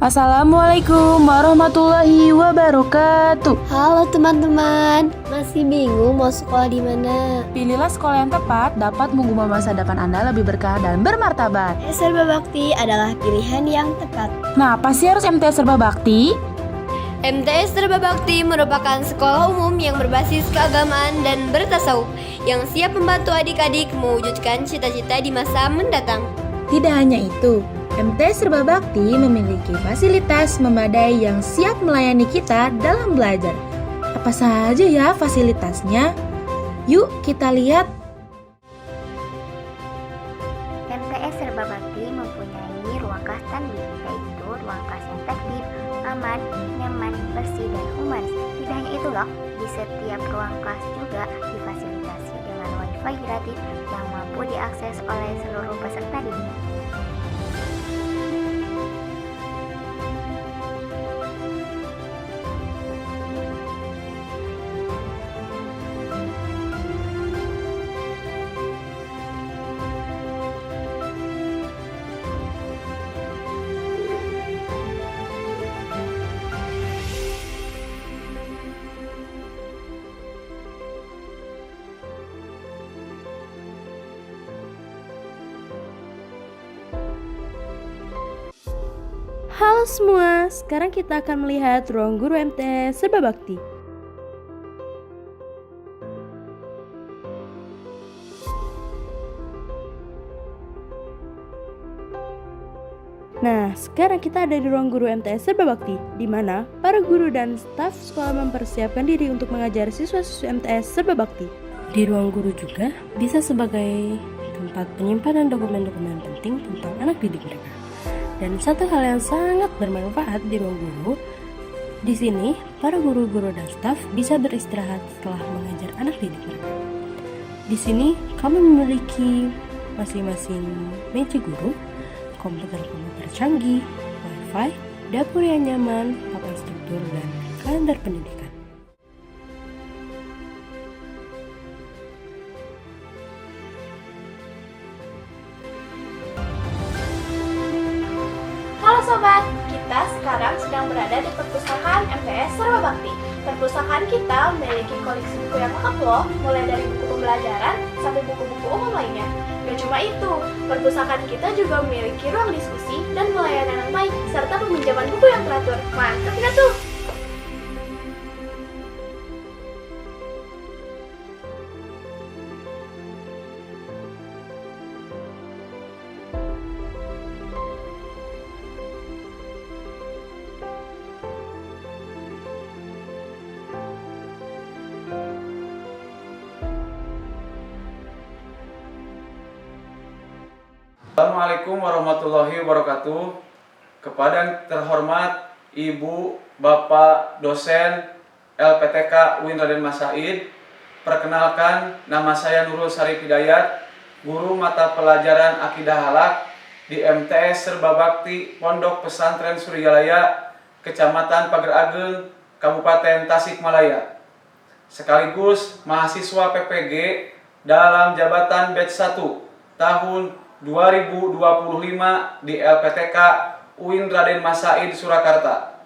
Assalamualaikum warahmatullahi wabarakatuh. Halo teman-teman, masih bingung mau sekolah di mana? Pilihlah sekolah yang tepat dapat mengubah masa depan Anda lebih berkah dan bermartabat. Serba Bakti adalah pilihan yang tepat. Nah, apa sih harus MTS Serba Bakti? MTS Serba Bakti merupakan sekolah umum yang berbasis keagamaan dan bertasawuf yang siap membantu adik-adik mewujudkan cita-cita di masa mendatang. Tidak hanya itu, MTS Serba Bakti memiliki fasilitas memadai yang siap melayani kita dalam belajar. Apa saja ya fasilitasnya? Yuk kita lihat. MTS Serba Bakti mempunyai ruang kelas tanding, yaitu ruang kelas yang tertib, aman, nyaman, bersih, dan humanis. Tidak hanya itu loh, di setiap ruang kelas juga difasilitasi dengan wifi gratis yang mampu diakses oleh seluruh peserta didik. Halo semua, sekarang kita akan melihat ruang guru MTS Serba Bakti. Nah, sekarang kita ada di ruang guru MTS Serba Bakti, di mana para guru dan staf sekolah mempersiapkan diri untuk mengajar siswa-siswi MTS Serba Bakti. Di ruang guru juga bisa sebagai tempat penyimpanan dokumen-dokumen penting tentang anak didik mereka. Dan satu hal yang sangat bermanfaat di ruang guru, di sini para guru-guru dan staf bisa beristirahat setelah mengajar anak didik mereka. Di sini kami memiliki masing-masing meja guru, komputer-komputer canggih, wifi, dapur yang nyaman, papan struktur, dan kalender pendidikan. Halo sobat, kita sekarang sedang berada di perpustakaan MTS Serba Bakti. Perpustakaan kita memiliki koleksi buku yang lengkap loh, mulai dari buku pembelajaran sampai buku-buku umum lainnya. Gak cuma itu, perpustakaan kita juga memiliki ruang diskusi dan pelayanan yang baik, serta peminjaman buku yang teratur. Mantap gak tuh? Assalamualaikum warahmatullahi wabarakatuh. Kepada yang terhormat Ibu, Bapak, dosen LPTK UIN Raden Mas Said, perkenalkan nama saya Nurul Sarif Hidayat, guru mata pelajaran Akidah Halak di MTS Serba Bakti Pondok Pesantren Suryalaya, Kecamatan Pager Ageng, Kabupaten Tasikmalaya. Sekaligus mahasiswa PPG dalam jabatan batch 1 tahun 2025 di LPTK UIN Raden Mas Said Surakarta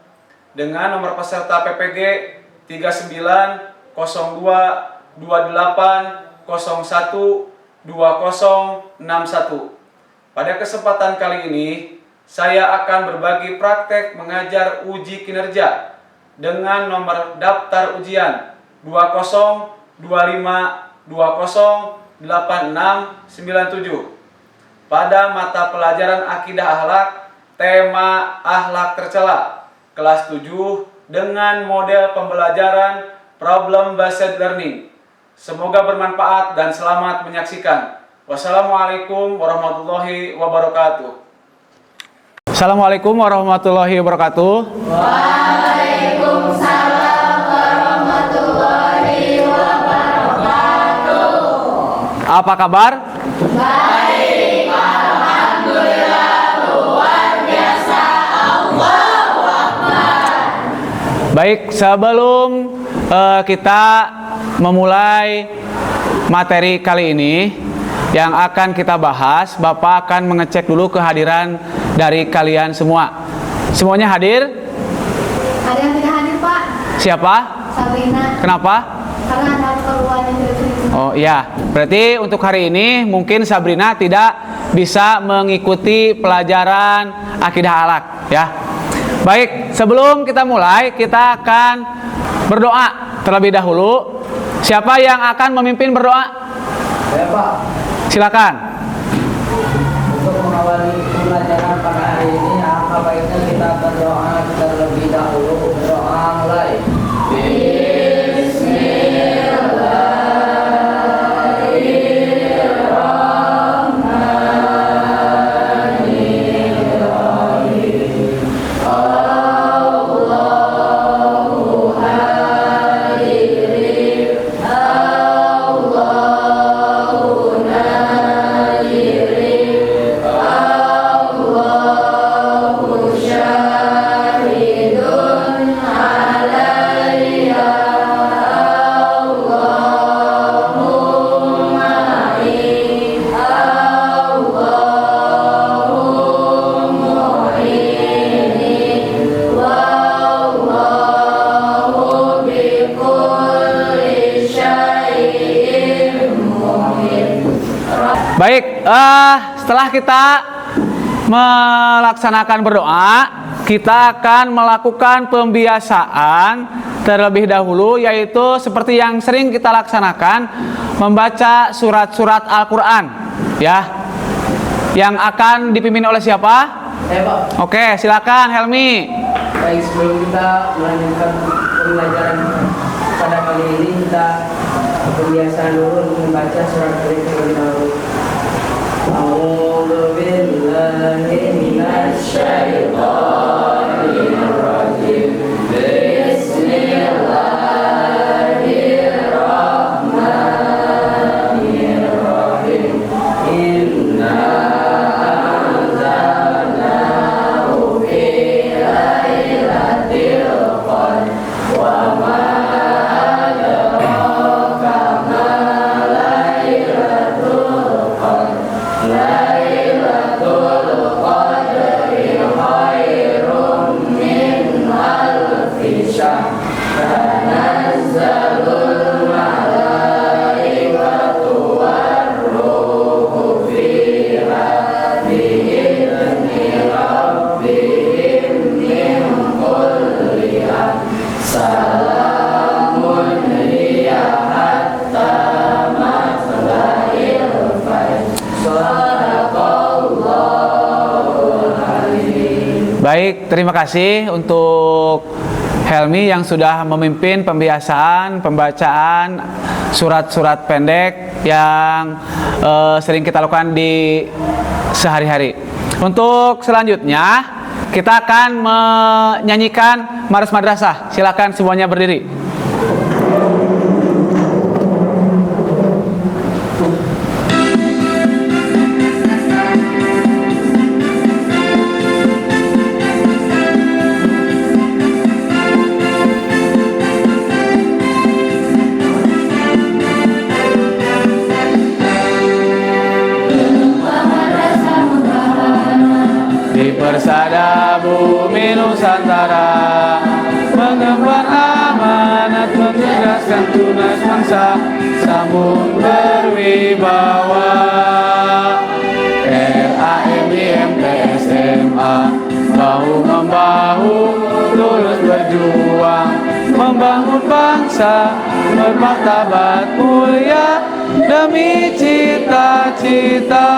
dengan nomor peserta PPG 390228012061. Pada kesempatan kali ini saya akan berbagi praktek mengajar uji kinerja dengan nomor daftar ujian 2025208697 pada mata pelajaran Akidah Akhlak, tema Akhlak Tercela, kelas 7 dengan model pembelajaran Problem Based Learning. Semoga bermanfaat dan selamat menyaksikan. Wassalamualaikum warahmatullahi wabarakatuh. Assalamualaikum warahmatullahi wabarakatuh. Waalaikumsalam warahmatullahi wabarakatuh. Apa kabar? Baik, alhamdulillah, luar biasa. Allahu Akbar. Baik, sebelum kita memulai materi kali ini yang akan kita bahas, Bapak akan mengecek dulu kehadiran dari kalian semua. Semuanya hadir? Ada yang tidak hadir, Pak. Siapa? Sabrina. Kenapa? Karena ada keperluan yang tidak terima. Oh iya, berarti untuk hari ini mungkin Sabrina tidak bisa mengikuti pelajaran akidah akhlak ya. Baik, sebelum kita mulai kita akan berdoa terlebih dahulu. Siapa yang akan memimpin berdoa? Saya Pak, Silakan. untuk mengawali pembelajaran pada hari ini, apa baiknya kita berdoa terlebih dahulu. Berdoa mulai. Baik, setelah kita melaksanakan berdoa, kita akan melakukan pembiasaan terlebih dahulu, yaitu seperti yang sering kita laksanakan, membaca surat-surat Al-Quran ya. Yang akan dipimpin oleh siapa? Saya Pak. Oke, silakan Helmi. Baik, sebelum kita melanjutkan pembelajaran pada kali ini, kita kebiasaan dulu untuk membaca surat terlebih dahulu. A'udzu billahi minasy syaithanir rajim. Bismillahirrahmanirrahim. Inna anzalnahu fi lailatul qadr wa ma adraka ma lailatul qadr. Lailatul qadri khairum min alfi syahr. Tanazzalul malaikatu warruhu fiha bi'izni rabbihim min kulli amr. Salamun hiya hatta matla'il fajr. Baik, terima kasih untuk Helmi yang sudah memimpin pembiasaan pembacaan surat-surat pendek yang sering kita lakukan di sehari-hari. Untuk selanjutnya kita akan menyanyikan Maras Madrasah. Silakan semuanya berdiri. Di persada bumi Nusantara, mengemban amanat, mencerdaskan tunas bangsa, sambung berwibawa. RAMIMTSMA bahu-membahu, lurus berjuang, membangun bangsa, bermartabat mulia demi cita-cita.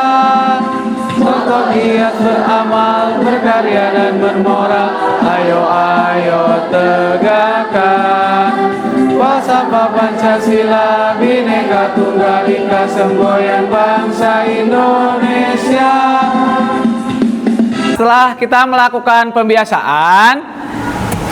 Contoh giat beramal, berkarya dan bermoral, ayo tegakkan falsafah Pancasila, Bhinneka Tunggal Ika, semboyan bangsa Indonesia. Setelah kita melakukan pembiasaan,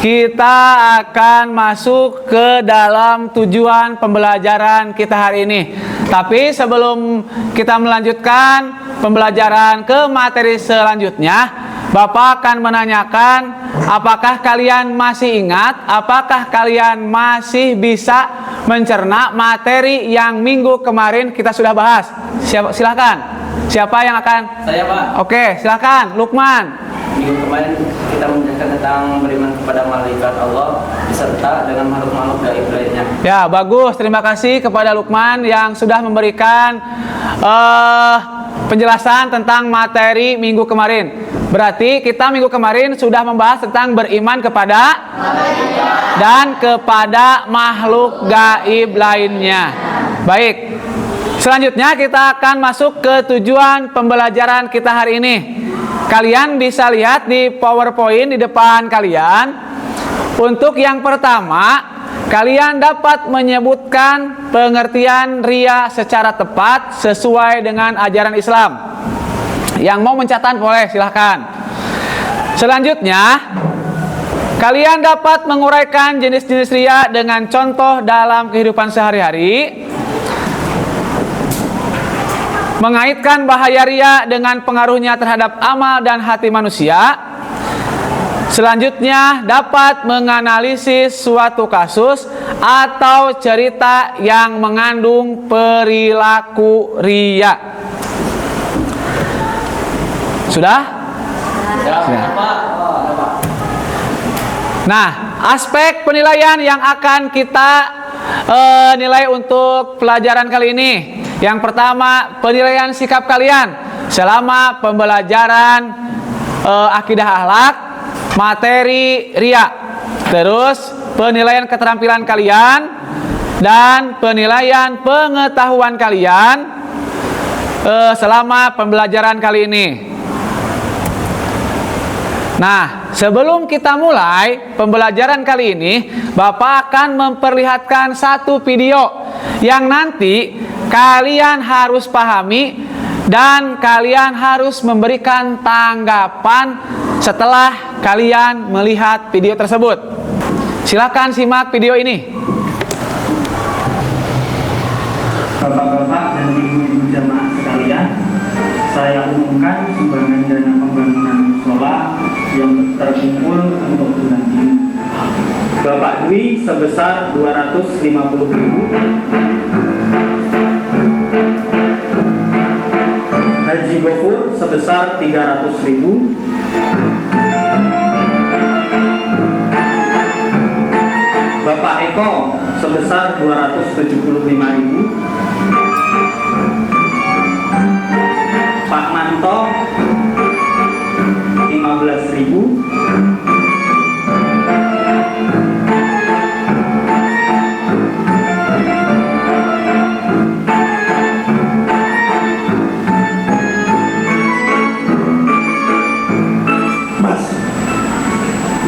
kita akan masuk ke dalam tujuan pembelajaran kita hari ini. Tapi sebelum kita melanjutkan pembelajaran ke materi selanjutnya, Bapak akan menanyakan, apakah kalian masih ingat, apakah kalian masih bisa mencerna materi yang minggu kemarin kita sudah bahas? Silakan. Siapa yang akan? Saya Pak. Oke, silakan Lukman. minggu kemarin kita menjelaskan tentang beriman kepada malaikat Allah beserta dengan makhluk-makhluk gaib lainnya. Ya, bagus. Terima kasih kepada Lukman yang sudah memberikan penjelasan tentang materi minggu kemarin. Berarti kita minggu kemarin sudah membahas tentang beriman kepada dan kepada makhluk gaib lainnya. Baik. Selanjutnya kita akan masuk ke tujuan pembelajaran kita hari ini. Kalian bisa lihat di PowerPoint di depan kalian. Untuk yang pertama, kalian dapat menyebutkan pengertian ria secara tepat sesuai dengan ajaran Islam. Yang mau mencatat boleh, silahkan. Selanjutnya, kalian dapat menguraikan jenis-jenis ria dengan contoh dalam kehidupan sehari-hari. Mengaitkan bahaya ria dengan pengaruhnya terhadap amal dan hati manusia. Selanjutnya, dapat menganalisis suatu kasus atau cerita yang mengandung perilaku ria. Sudah? Sudah. Nah, aspek penilaian yang akan kita nilai untuk pelajaran kali ini. Yang pertama, penilaian sikap kalian selama pembelajaran akidah akhlak, materi ria. Terus penilaian keterampilan kalian dan penilaian pengetahuan kalian selama pembelajaran kali ini. Nah, sebelum kita mulai pembelajaran kali ini, Bapak akan memperlihatkan satu video yang nanti kalian harus pahami dan kalian harus memberikan tanggapan setelah kalian melihat video tersebut. Silakan simak video ini. Bapak-bapak dan ibu-ibu jamaah sekalian, saya umumkan sumbangan dana pembangunan musola yang terkumpul untuk bulan ini. Bapak Dwi sebesar 250.000, Haji Gofur sebesar 300.000, Bapak Eko sebesar 275.000, Pak Manto 15.000,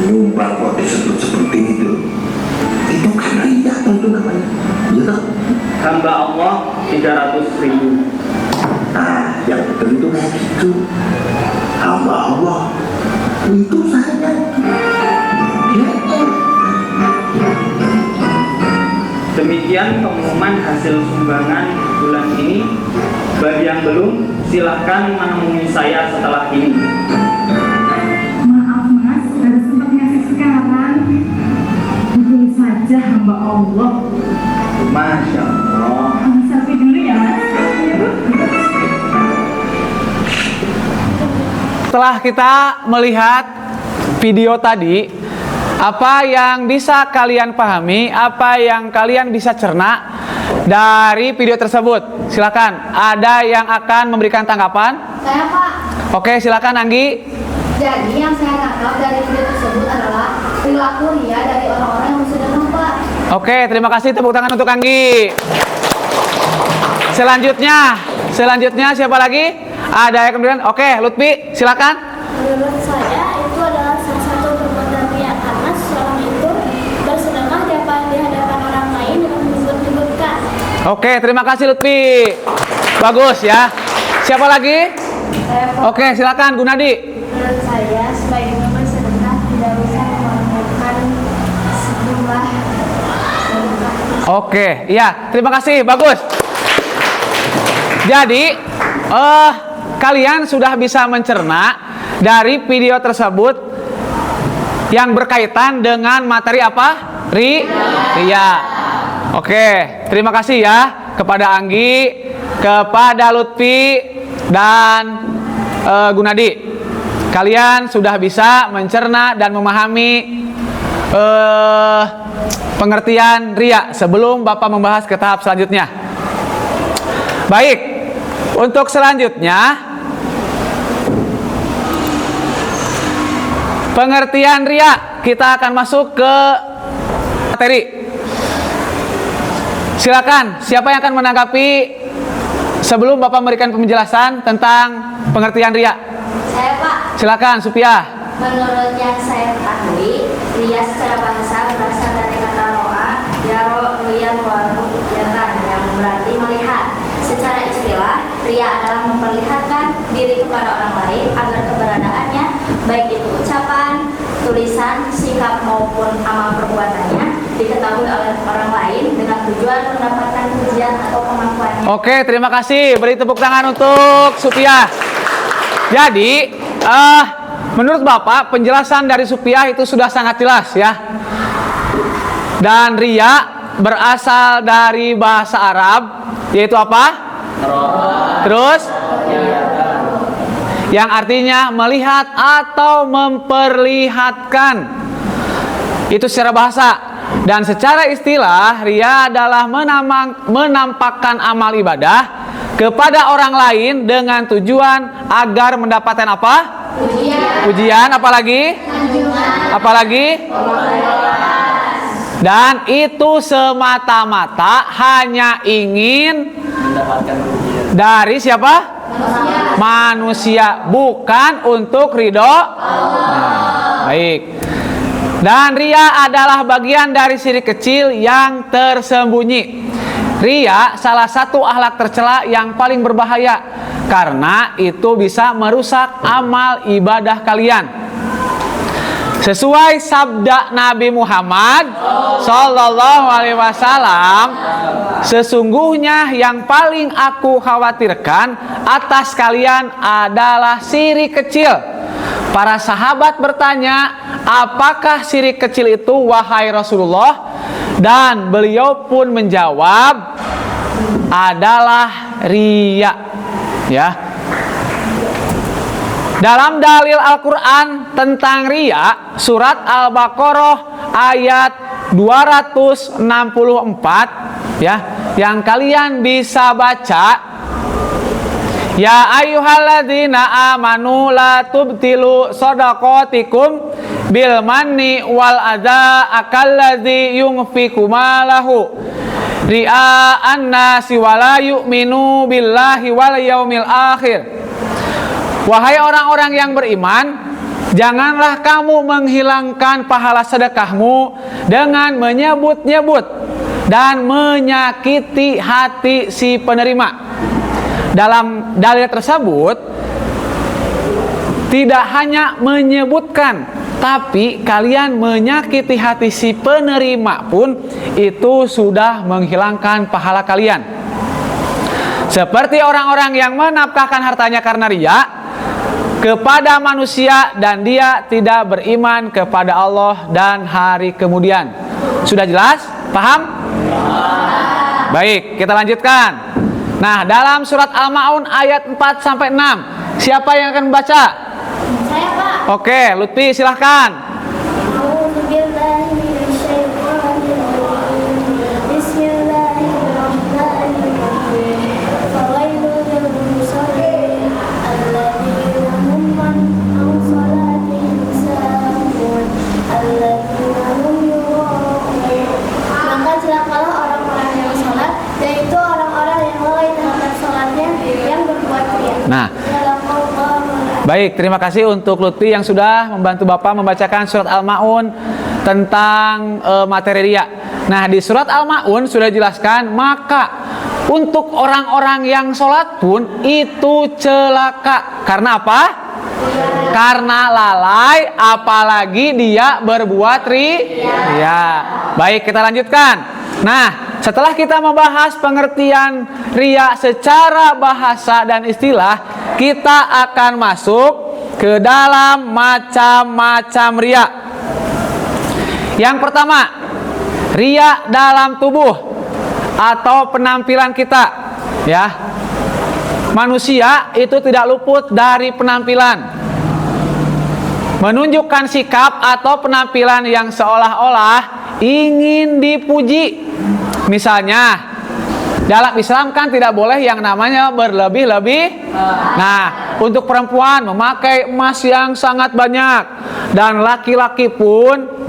nyumbang kok disebut seperti itu kan ria tentu namanya, ya toh? hamba Allah 300.000. Nah, yang betul itu mau gitu, hamba Allah itu saya. Demikian pengumuman hasil sumbangan bulan ini. Bagi yang belum, silahkan menemui saya setelah ini. Maaf mas, baru sempat ngasih sekarang. Betul saja hamba Allah. Masya Allah. Selfie dulu ya mas. Setelah kita melihat video tadi, apa yang bisa kalian pahami, apa yang kalian bisa cerna dari video tersebut? Silakan. Ada yang akan memberikan tanggapan? Saya Pak. Oke, silakan Anggi. Jadi yang saya tangkap dari video tersebut adalah perilaku ria dari orang-orang yang bersedekah Pak. Oke, terima kasih, tepuk tangan untuk Anggi. Selanjutnya siapa lagi? Ada yang kemudian? Oke, Lutfi, silakan. Menurut saya itu adalah salah satu perbuatan ria karena seseorang itu bersedekah di hadapan orang lain dengan menyebut-nyebutkan. Oke, terima kasih Lutfi. Bagus ya. Siapa lagi? Oke, silakan Gunadi. Menurut saya sebaiknya bersedekah tidak usah melakukan sejumlah sedekah. Oke, iya, terima kasih. Bagus. Jadi, kalian sudah bisa mencerna dari video tersebut yang berkaitan dengan materi apa? Ria. Oke, terima kasih ya kepada Anggi, kepada Lutfi dan Gunadi. kalian sudah bisa mencerna dan memahami pengertian riya sebelum Bapak membahas ke tahap selanjutnya. Baik, untuk selanjutnya pengertian riya, kita akan masuk ke materi. Silakan, siapa yang akan menanggapi sebelum Bapak memberikan penjelasan tentang pengertian riya? Saya, Pak. Silakan, Supia. Menurut yang saya ketahui, riya secara bahasa berasal dari kata ro'a, yaro, ruyan, waru, yatan, yang berarti melihat. Secara istilah, riya adalah memperlihatkan diri kepada orang lain agar keberadaannya, baik itu ucapan, tulisan, sikap maupun amal perbuatannya, diketahui oleh orang lain dengan tujuan mendapatkan pujian atau pengakuannya. Oke, terima kasih. Beri tepuk tangan untuk Supia. Jadi, menurut Bapak, penjelasan dari Supia itu sudah sangat jelas ya. Dan riya berasal dari bahasa Arab, yaitu apa? Terus? Yang artinya melihat atau memperlihatkan. Itu secara bahasa. Dan secara istilah, riya adalah menampakkan amal ibadah kepada orang lain dengan tujuan agar mendapatkan apa? Pujian, apalagi? Apalagi? Dan itu semata-mata hanya ingin dari siapa? Manusia, bukan untuk ridho. Baik. Dan riya adalah bagian dari syirik kecil yang tersembunyi. Riya salah satu akhlak tercela yang paling berbahaya karena itu bisa merusak amal ibadah kalian. Sesuai sabda Nabi Muhammad Sallallahu Alaihi Wasallam, sesungguhnya yang paling aku khawatirkan atas kalian adalah syirik kecil. Para sahabat bertanya, apakah syirik kecil itu wahai Rasulullah? Dan beliau pun menjawab, adalah riya. Ya. Dalam dalil Al-Quran tentang riya, surat Al-Baqarah ayat 264, ya, yang kalian bisa baca. Ya ayyuhalladzina amanu la tubtilu shadaqatikum bil manni wal adza akalladzi yunfiqu malahu ria'an nasi wa la yu'minu billahi wal yaumil akhir. Wahai orang-orang yang beriman, janganlah kamu menghilangkan pahala sedekahmu dengan menyebut-nyebut dan menyakiti hati si penerima. Dalam dalil tersebut tidak hanya menyebutkan, tapi kalian menyakiti hati si penerima pun itu sudah menghilangkan pahala kalian. Seperti orang-orang yang menafkahkan hartanya karena riya kepada manusia dan dia tidak beriman kepada Allah dan hari kemudian. Sudah jelas? Paham? Baik, kita lanjutkan. Nah, dalam surat Al-Ma'un ayat 4-6, siapa yang akan membaca? Saya, Pak. Oke, Lutfi silahkan. Nah, baik, terima kasih untuk Lutfi yang sudah membantu Bapak membacakan surat Al-Ma'un tentang materi riya. Nah, di surat Al-Ma'un sudah dijelaskan, maka untuk orang-orang yang sholat pun itu celaka. Karena apa? Karena lalai, apalagi dia berbuat riya. Baik, kita lanjutkan. Nah, setelah kita membahas pengertian riya secara bahasa dan istilah, kita akan masuk ke dalam macam-macam riya. Yang pertama, riya dalam tubuh atau penampilan kita, ya. Manusia itu tidak luput dari penampilan. menunjukkan sikap atau penampilan yang seolah-olah ingin dipuji. Misalnya, dalam Islam kan tidak boleh yang namanya berlebih-lebih. Nah, untuk perempuan memakai emas yang sangat banyak, dan laki-laki pun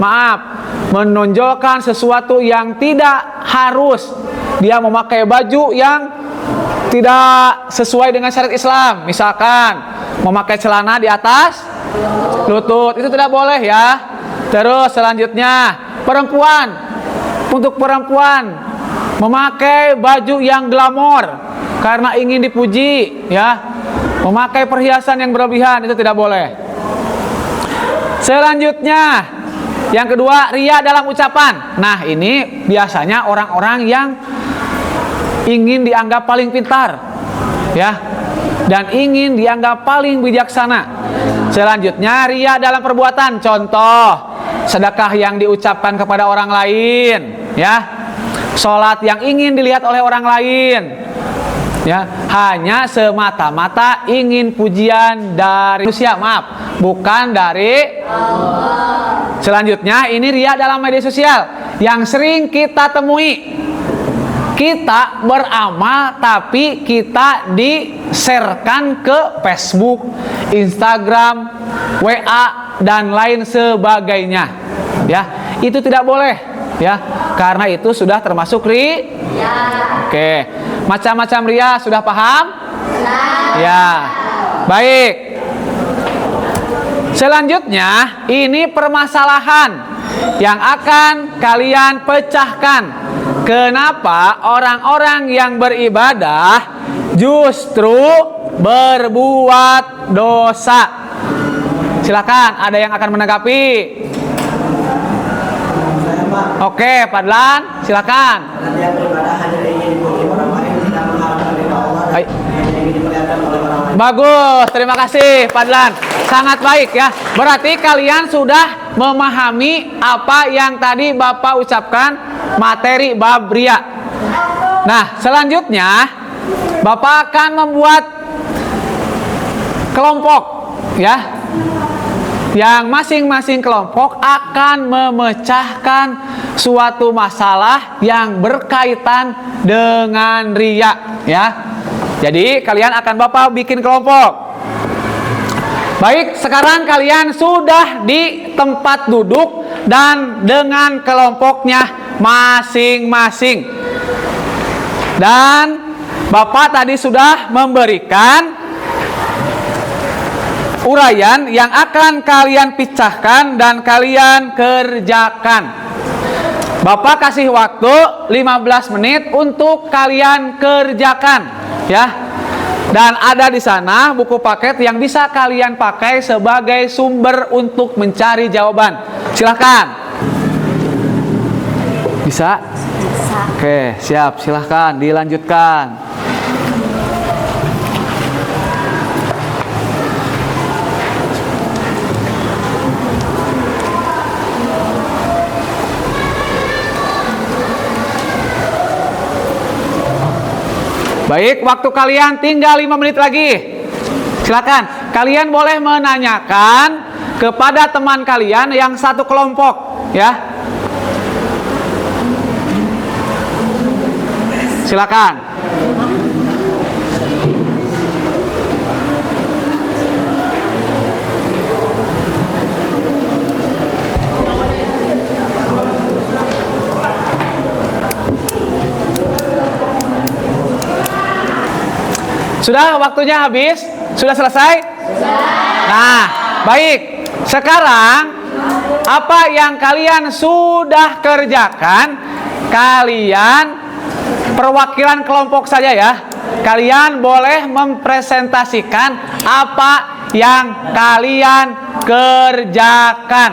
menonjolkan sesuatu yang tidak harus. Dia memakai baju yang tidak sesuai dengan syariat Islam. Misalkan memakai celana di atas lutut, itu tidak boleh ya. Terus selanjutnya, untuk perempuan memakai baju yang glamor karena ingin dipuji ya. Memakai perhiasan yang berlebihan, itu tidak boleh. Selanjutnya, yang kedua, riya dalam ucapan. Nah, ini biasanya orang-orang yang ingin dianggap paling pintar ya, dan ingin dianggap paling bijaksana. Selanjutnya, riya dalam perbuatan. Contoh, sedekah yang diucapkan kepada orang lain ya, sholat yang ingin dilihat oleh orang lain ya, hanya semata-mata ingin pujian dari manusia, bukan dari Allah. Selanjutnya, ini riya dalam media sosial yang sering kita temui. Kita beramal tapi kita di-sharekan ke Facebook, Instagram, WA, dan lain sebagainya ya. Itu tidak boleh ya, karena itu sudah termasuk riya. Oke, macam-macam riya sudah paham? Ya, baik. Selanjutnya, ini permasalahan yang akan kalian pecahkan. Kenapa orang-orang yang beribadah justru berbuat dosa? Silakan, ada yang akan menanggapi? Oke, Padlan, silakan. Bagus, terima kasih Padlan. Sangat baik ya. Berarti kalian sudah memahami apa yang tadi Bapak ucapkan, materi bab riya. Nah, selanjutnya Bapak akan membuat kelompok ya, yang masing-masing kelompok akan memecahkan suatu masalah yang berkaitan dengan riya ya. Jadi kalian akan Bapak bikin kelompok. Baik, sekarang kalian sudah di tempat duduk dan dengan kelompoknya masing-masing. Dan Bapak tadi sudah memberikan uraian yang akan kalian pecahkan dan kalian kerjakan. Bapak kasih waktu 15 menit untuk kalian kerjakan ya. Dan ada di sana buku paket yang bisa kalian pakai sebagai sumber untuk mencari jawaban. Silakan. Bisa? Bisa. Oke, siap. Silakan dilanjutkan. Baik, waktu kalian tinggal 5 menit lagi. Silakan, kalian boleh menanyakan kepada teman kalian yang satu kelompok, ya. Silakan. Sudah waktunya habis? Sudah selesai? Sudah. Nah, baik. Sekarang apa yang kalian sudah kerjakan, kalian perwakilan kelompok saja ya. Kalian boleh mempresentasikan apa yang kalian kerjakan.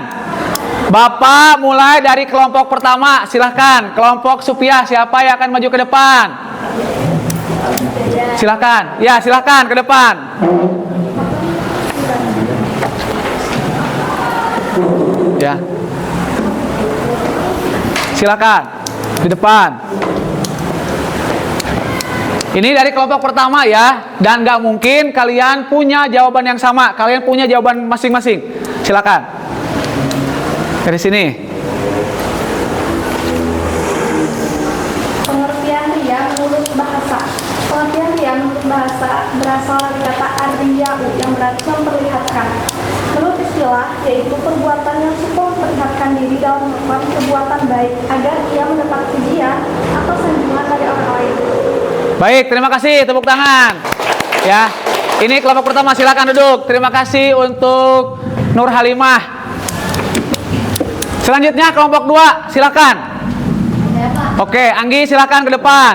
Bapak mulai dari kelompok pertama, silahkan. Kelompok Supiah, siapa yang akan maju ke depan? Silakan, ya silakan ke depan. Ya, silakan di depan. Ini dari kelompok pertama ya, dan nggak mungkin kalian punya jawaban yang sama. Kalian punya jawaban masing-masing. Silakan. Dari sini. Pengertian ria menurut bahasa. Pengertian ria menurut bahasa berasal dari kata ar-riya'u yang berarti memperlihatkan. Menurut istilah, yaitu perbuatan yang suka memperlihatkan diri dalam melakukan perbuatan baik agar ia mendapat pujian atau sanjungan dari orang lain. Baik, terima kasih. Tepuk tangan. Ya, ini kelompok pertama. Silakan duduk. Terima kasih untuk Nur Halimah. Selanjutnya kelompok 2. Silakan. Oke, Anggi silakan ke depan.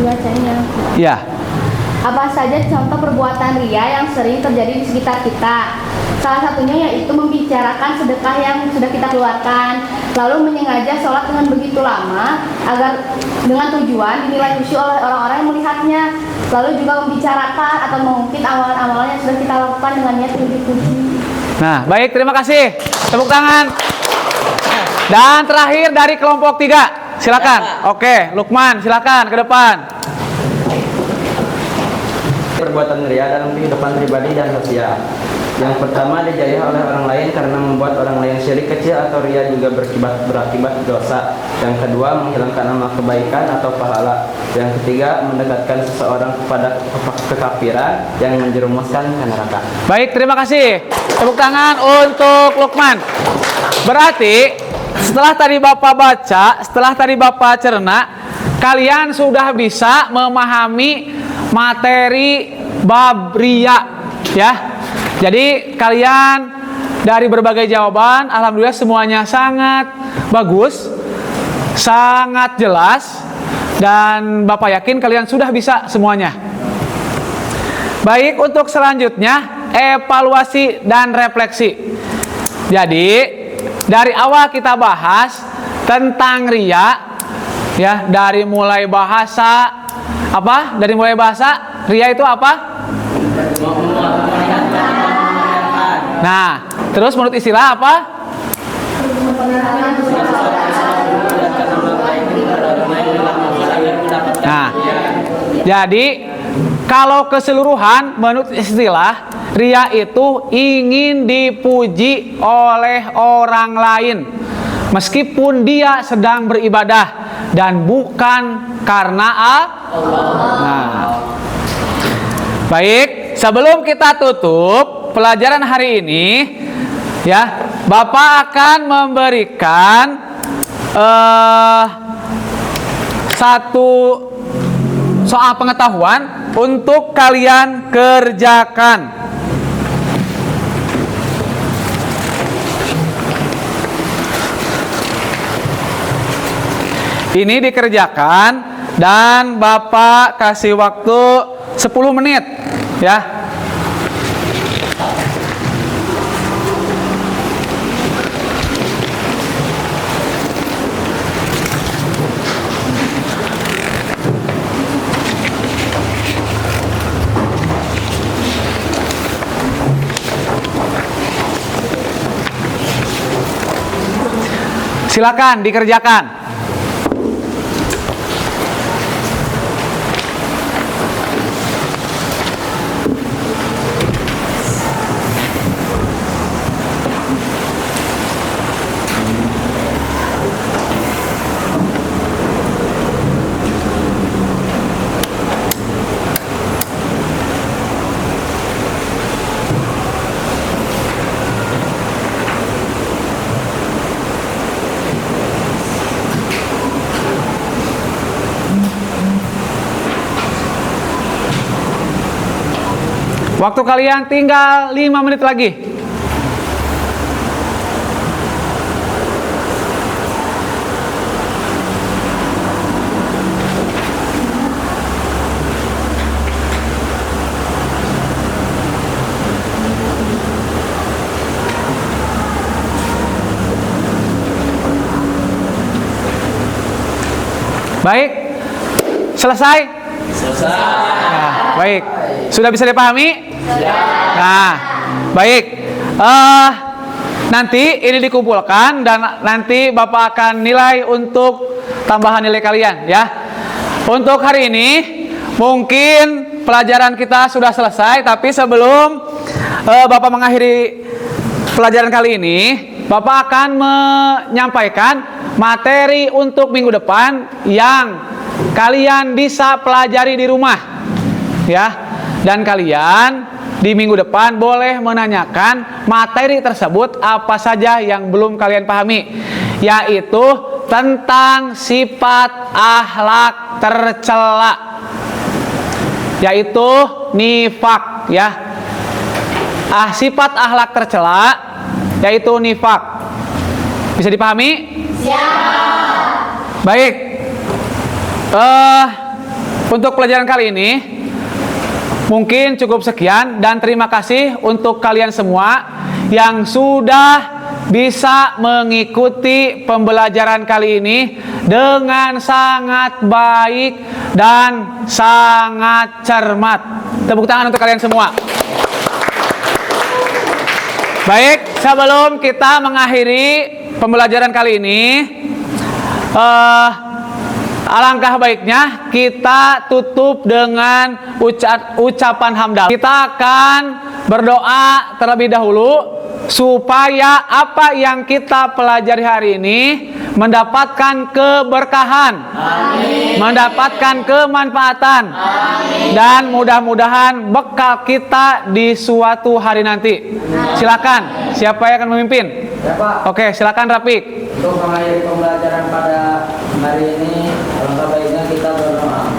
Bacanya. Ya. Apa saja contoh perbuatan ria yang sering terjadi di sekitar kita? Salah satunya yaitu membicarakan sedekah yang sudah kita keluarkan, lalu menyengaja sholat dengan begitu lama agar dengan tujuan dinilai khusyuk oleh orang-orang yang melihatnya, lalu juga membicarakan atau mengungkit amalan-amalan yang sudah kita lakukan dengan niat dipuji. Nah, baik, terima kasih. Tepuk tangan. Dan terakhir dari kelompok 3. Silakan. Oke, Lukman silakan ke depan. Perbuatan ria dalam kehidupan pribadi dan sosial. Yang pertama, dijayah oleh orang lain karena membuat orang lain syirik kecil atau ria juga berakibat dosa. Yang kedua, menghilangkan amal kebaikan atau pahala. Yang ketiga, mendekatkan seseorang kepada kekafiran yang menjerumuskan ke neraka. Baik, terima kasih. Tepuk tangan untuk Lukman. Berarti setelah tadi Bapak baca, setelah tadi Bapak cerna, kalian sudah bisa memahami materi bab ria, ya. Jadi kalian dari berbagai jawaban, alhamdulillah semuanya sangat bagus, sangat jelas, dan Bapak yakin kalian sudah bisa semuanya. Baik, untuk selanjutnya evaluasi dan refleksi. Jadi dari awal kita bahas tentang ria, ya, dari mulai bahasa apa? Dari mulai bahasa ria itu apa? Nah, terus menurut istilah apa? Nah, jadi kalau keseluruhan menurut istilah ria itu ingin dipuji oleh orang lain meskipun dia sedang beribadah dan bukan karena Allah. Nah, baik, sebelum kita tutup pelajaran hari ini, ya, Bapak akan memberikan satu soal pengetahuan untuk kalian kerjakan. Ini dikerjakan dan Bapak kasih waktu 10 menit, ya. Silakan dikerjakan. Waktu kalian tinggal 5 menit lagi. Baik, selesai? Selesai. Nah, baik, sudah bisa dipahami? Ya. Nah, baik. Nanti ini dikumpulkan dan nanti Bapak akan nilai untuk tambahan nilai kalian ya. Untuk hari ini mungkin pelajaran kita sudah selesai, tapi sebelum Bapak mengakhiri pelajaran kali ini, Bapak akan menyampaikan materi untuk minggu depan yang kalian bisa pelajari di rumah ya. Dan kalian di minggu depan boleh menanyakan materi tersebut apa saja yang belum kalian pahami, yaitu tentang sifat akhlak tercela, yaitu nifak ya. Sifat akhlak tercela yaitu nifak. Bisa dipahami? Siap. Baik. Untuk pelajaran kali ini mungkin cukup sekian, dan terima kasih untuk kalian semua yang sudah bisa mengikuti pembelajaran kali ini dengan sangat baik dan sangat cermat. Tepuk tangan untuk kalian semua. Baik, sebelum kita mengakhiri pembelajaran kali ini, alangkah baiknya kita tutup dengan ucapan hamdalah. Kita akan berdoa terlebih dahulu supaya apa yang kita pelajari hari ini mendapatkan keberkahan, amin, mendapatkan kemanfaatan, amin, dan mudah-mudahan bekal kita di suatu hari nanti. Silakan, siapa yang akan memimpin? Oke, silakan Rafiq. Untuk mengakhiri pembelajaran pada hari ini, alangkah baiknya kita berdoa.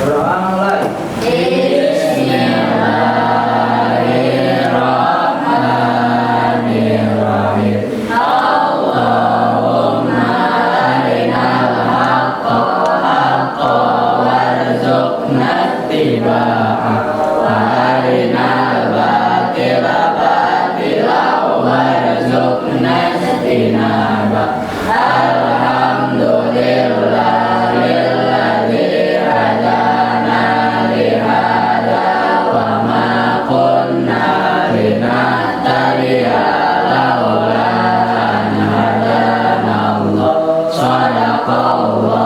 Berdoa mulai. Bismillahirrahmanirrahim. Allahumma arinal haqqa haqqa warzuqna ittiba'ah wa arinal batila batila warzuqna ijtinabah. Alhamdulillahilladzi hadana li hadza wa ma kunna linahtadiya laula an hadana Allah. Shadaqallah.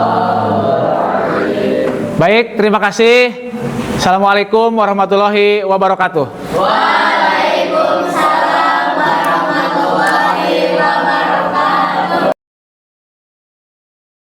Baik, terima kasih. Assalamualaikum warahmatullahi wabarakatuh.